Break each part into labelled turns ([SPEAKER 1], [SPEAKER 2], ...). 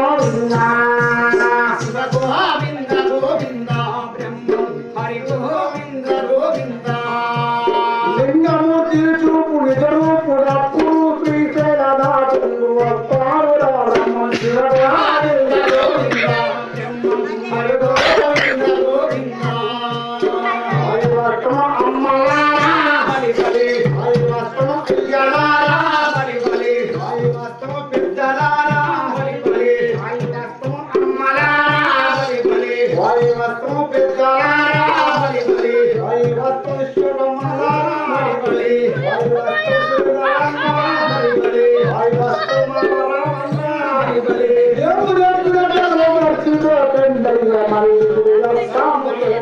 [SPEAKER 1] గోవింద
[SPEAKER 2] శివ గోవింద గోవింద బ్రహ్మ హరి గోవింద గోవింద
[SPEAKER 1] లింగము తిరుచూపు నిజరూపుడప్పుడు శ్రీశైలనాథుడు వస్తాడు రామ శివ గోవింద
[SPEAKER 2] గోవింద బ్రహ్మ హరి గోవింద గోవింద
[SPEAKER 1] హరివస్తమ అమ్మలారా
[SPEAKER 2] బలి బలి
[SPEAKER 1] హరివస్తమ అయ్యలారా
[SPEAKER 2] బలి బలి
[SPEAKER 1] హరివస్తమ పెద్దలారా
[SPEAKER 2] బలి బలి
[SPEAKER 1] హరివస్తమ అమ్మలారా
[SPEAKER 2] బలి బలి
[SPEAKER 1] హరివస్తమ పెద్దలారా
[SPEAKER 2] బలి బలి
[SPEAKER 1] హరివస్తమ శివమలారా
[SPEAKER 2] బలి
[SPEAKER 1] హరివస్తమ శివమలారా
[SPEAKER 2] బలి
[SPEAKER 1] హరివస్తమ మలారా
[SPEAKER 2] బలి
[SPEAKER 1] దేవుడు ఎప్పుడైనా మర్చిపోకండయ్య మరి సాములయ్య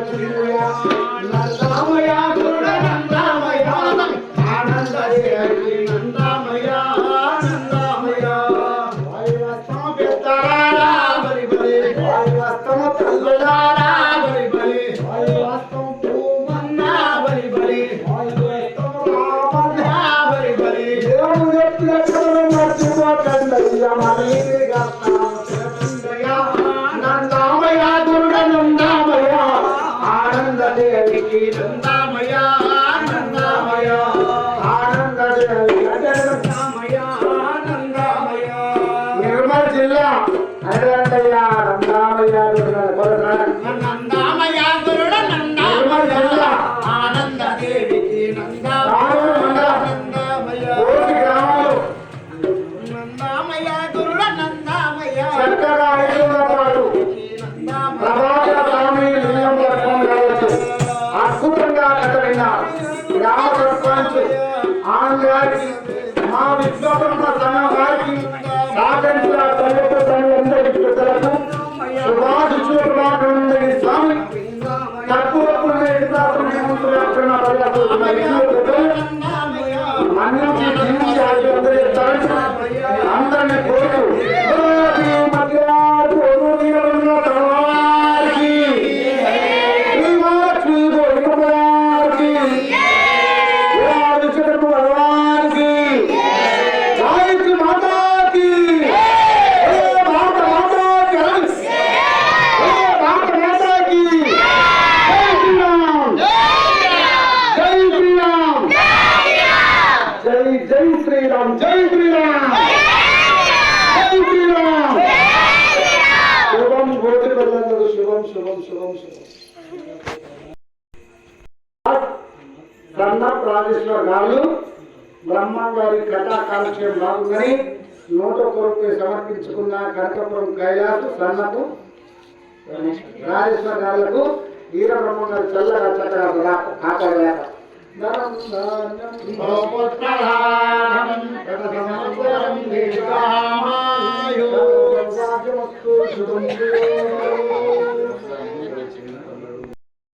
[SPEAKER 2] నందామయ గురుడ నందామయ ఆనంద దేవి నందామయ నందామయ
[SPEAKER 1] హరివస్తమ పెద్దలారా
[SPEAKER 2] బలి బలి
[SPEAKER 1] హరివస్తమ తల్లులారా
[SPEAKER 2] బలి బలి
[SPEAKER 1] హరివస్తమ పూమన్న
[SPEAKER 2] బలి బలి
[SPEAKER 1] హరివస్తమ రామన్న
[SPEAKER 2] బలి బలి
[SPEAKER 1] దేవుడు ఎప్పుడైనా మర్చిపోకండయ్య మరి నందామయ గురుడ నందామయ ఆనంద దేవికి
[SPEAKER 2] నందామయ నందామయ
[SPEAKER 1] ఆనంద దేవి
[SPEAKER 2] నందామయ నందామయ
[SPEAKER 1] నిర్మల్ జిల్లా అనంతయ్య నందామయ
[SPEAKER 2] నందామయ గురుడ నందామయ ఆనంద దేవికి నందామయ నందామయ
[SPEAKER 1] కోటి గ్రామాలు
[SPEAKER 2] నందామయ గురుడ నందామయ
[SPEAKER 1] చక్కగా 5 పాటు ప్రభాకర స్వామి లింగం దర్శనం కావచ్చు అద్భుతంగా కట్టడినారు గ్రామ సర్పంచ్ ఆనంద్ గారికి మా విశ్వబ్రహ్మ సంఘం గారికి సహకరించిన తల్లిదండ్రులందరికీ పెద్దలకు శుభాశిష్యులు స్వామి తక్కువ మన్నించి జీవించి అందరినీ కోరుతూ జై శ్రీరామ్ జై శ్రీరామ్ జై శ్రీరామ్ శుభం గోటి పిల్లలందరూ శుభం శుభం శుభం శుభం సన్న ప్రాదేశ్వర గారు బ్రహ్మంగారి కథా కాలక్షేపం బాగుందని 101 రూపాయలు సమర్పించుకున్న కనకపురం కైలాసు సన్నపు రాజేశ్వర గారులకు ఈర బ్రహ్మంగారు చల్లగా చక్కగా ఆకలేక శుభం